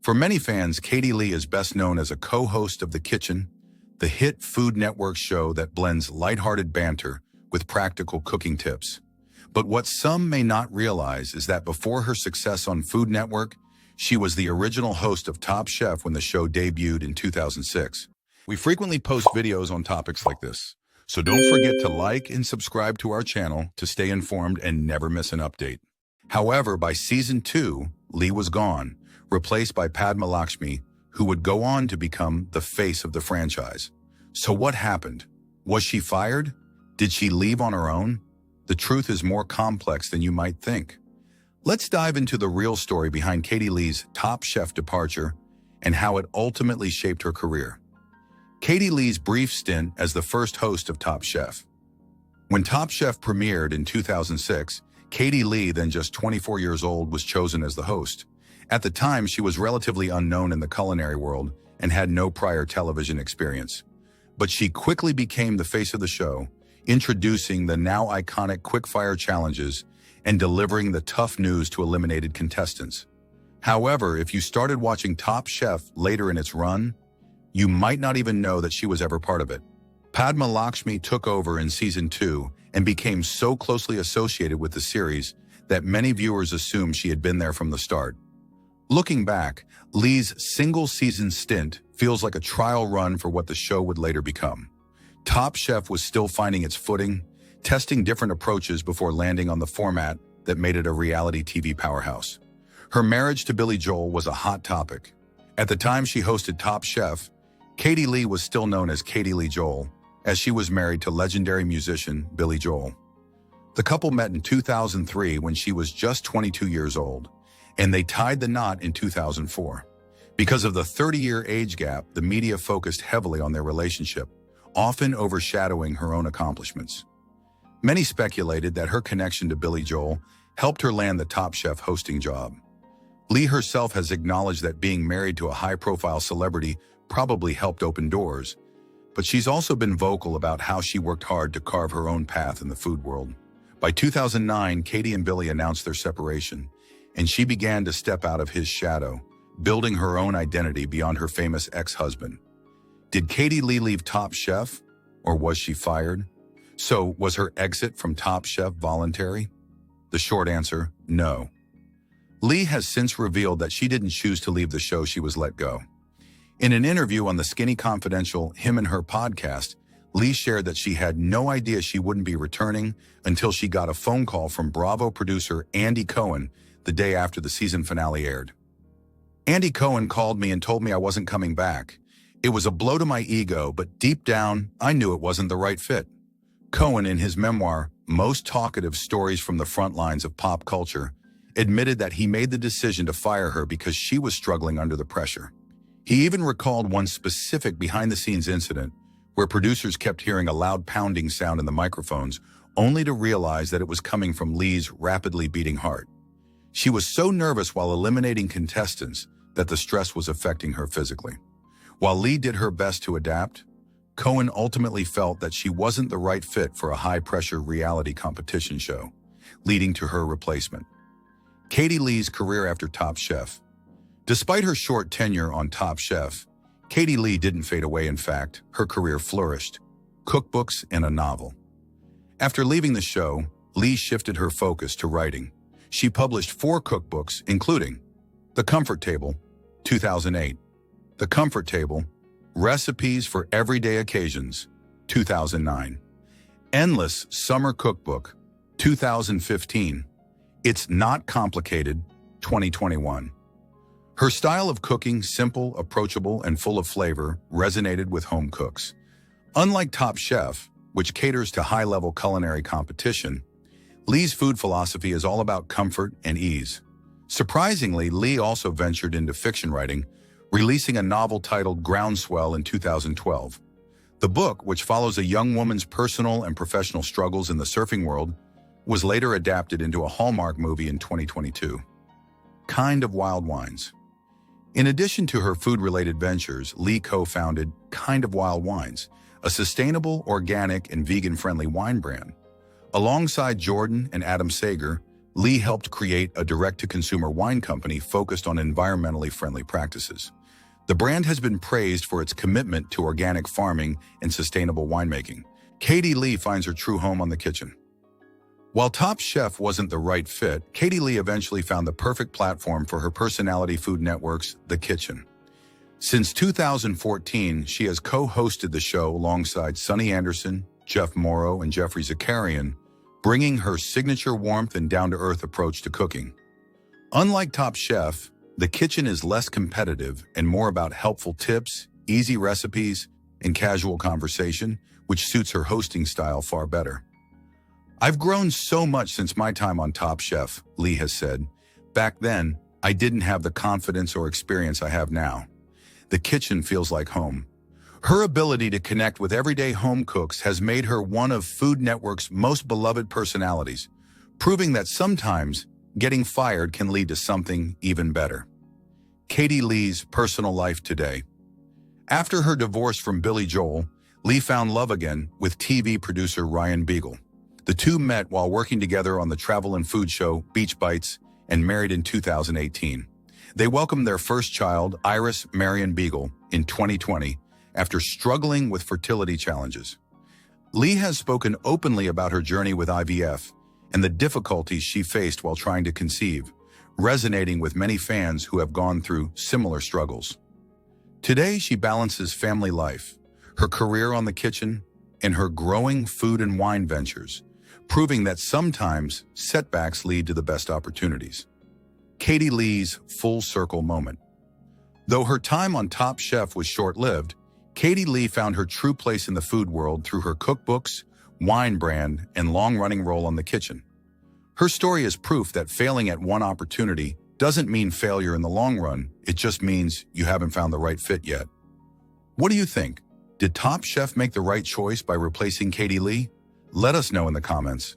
For many fans, Katie Lee is best known as a co-host of The Kitchen, the hit Food Network show that blends lighthearted banter with practical cooking tips. But what some may not realize is that before her success on Food Network, she was the original host of Top Chef when the show debuted in 2006. We frequently post videos on topics like this, so don't forget to like and subscribe to our channel to stay informed and never miss an update. However, by season 2, Lee was gone, replaced by Padma Lakshmi, who would go on to become the face of the franchise. So what happened? Was she fired? Did she leave on her own? The truth is more complex than you might think. Let's dive into the real story behind Katie Lee's Top Chef departure and how it ultimately shaped her career. Katie Lee's brief stint as the first host of Top Chef. When Top Chef premiered in 2006, Katie Lee, then just 24 years old, was chosen as the host. At the time, she was relatively unknown in the culinary world and had no prior television experience. But she quickly became the face of the show, introducing the now iconic quick-fire challenges and delivering the tough news to eliminated contestants. However, if you started watching Top Chef later in its run, you might not even know that she was ever part of it. Padma Lakshmi took over in season 2 and became so closely associated with the series that many viewers assumed she had been there from the start. Looking back, Lee's single-season stint feels like a trial run for what the show would later become. Top Chef was still finding its footing, testing different approaches before landing on the format that made it a reality TV powerhouse. Her marriage to Billy Joel was a hot topic. At the time she hosted Top Chef, Katie Lee was still known as Katie Lee Joel, as she was married to legendary musician Billy Joel. The couple met in 2003 when she was just 22 years old, and they tied the knot in 2004. Because of the 30-year age gap, the media focused heavily on their relationship, often overshadowing her own accomplishments. Many speculated that her connection to Billy Joel helped her land the Top Chef hosting job. Lee herself has acknowledged that being married to a high-profile celebrity probably helped open doors, but she's also been vocal about how she worked hard to carve her own path in the food world. By 2009, Katie and Billy announced their separation, and she began to step out of his shadow, building her own identity beyond her famous ex-husband. Did Katie Lee leave Top Chef, or was she fired? So, was her exit from Top Chef voluntary? The short answer, no. Lee has since revealed that she didn't choose to leave the show, she was let go. In an interview on the Skinny Confidential Him and Her podcast, Lee shared that she had no idea she wouldn't be returning until she got a phone call from Bravo producer Andy Cohen the day after the season finale aired. Andy Cohen called me and told me I wasn't coming back. It was a blow to my ego, but deep down, I knew it wasn't the right fit. Cohen, in his memoir, Most Talkative Stories from the Front Lines of Pop Culture, admitted that he made the decision to fire her because she was struggling under the pressure. He even recalled one specific behind-the-scenes incident where producers kept hearing a loud pounding sound in the microphones, only to realize that it was coming from Lee's rapidly beating heart. She was so nervous while eliminating contestants that the stress was affecting her physically. While Lee did her best to adapt, Cohen ultimately felt that she wasn't the right fit for a high-pressure reality competition show, leading to her replacement. Katie Lee's career after Top Chef. Despite her short tenure on Top Chef, Katie Lee didn't fade away. In fact, her career flourished. Cookbooks and a novel. After leaving the show, Lee shifted her focus to writing. She published 4 cookbooks, including The Comfort Table, 2008, The Comfort Table, Recipes for Everyday Occasions, 2009, Endless Summer Cookbook, 2015, It's Not Complicated, 2021. Her style of cooking, simple, approachable, and full of flavor, resonated with home cooks. Unlike Top Chef, which caters to high-level culinary competition, Lee's food philosophy is all about comfort and ease. Surprisingly, Lee also ventured into fiction writing, releasing a novel titled Groundswell in 2012. The book, which follows a young woman's personal and professional struggles in the surfing world, was later adapted into a Hallmark movie in 2022. Kind of Wild Wines. In addition to her food-related ventures, Lee co-founded Kind of Wild Wines, a sustainable, organic, and vegan-friendly wine brand. Alongside Jordan and Adam Sager, Lee helped create a direct-to-consumer wine company focused on environmentally friendly practices. The brand has been praised for its commitment to organic farming and sustainable winemaking. Katie Lee finds her true home on the kitchen. While Top Chef wasn't the right fit, Katie Lee eventually found the perfect platform for her personality food network's The Kitchen. Since 2014, she has co-hosted the show alongside Sonny Anderson, Jeff Morrow, and Jeffrey Zakarian, bringing her signature warmth and down-to-earth approach to cooking. Unlike Top Chef, The Kitchen is less competitive and more about helpful tips, easy recipes, and casual conversation, which suits her hosting style far better. "I've grown so much since my time on Top Chef," Lee has said. "Back then, I didn't have the confidence or experience I have now. The kitchen feels like home." Her ability to connect with everyday home cooks has made her one of Food Network's most beloved personalities, proving that sometimes getting fired can lead to something even better. Katie Lee's personal life today. After her divorce from Billy Joel, Lee found love again with TV producer Ryan Beagle. The two met while working together on the travel and food show Beach Bites and married in 2018. They welcomed their first child, Iris Marion Beagle, in 2020 after struggling with fertility challenges. Lee has spoken openly about her journey with IVF and the difficulties she faced while trying to conceive, resonating with many fans who have gone through similar struggles. Today, she balances family life, her career on the kitchen, and her growing food and wine ventures, proving that sometimes setbacks lead to the best opportunities. Katie Lee's full circle moment. Though her time on Top Chef was short-lived, Katie Lee found her true place in the food world through her cookbooks, wine brand, and long-running role on The Kitchen. Her story is proof that failing at one opportunity doesn't mean failure in the long run, it just means you haven't found the right fit yet. What do you think? Did Top Chef make the right choice by replacing Katie Lee? Let us know in the comments.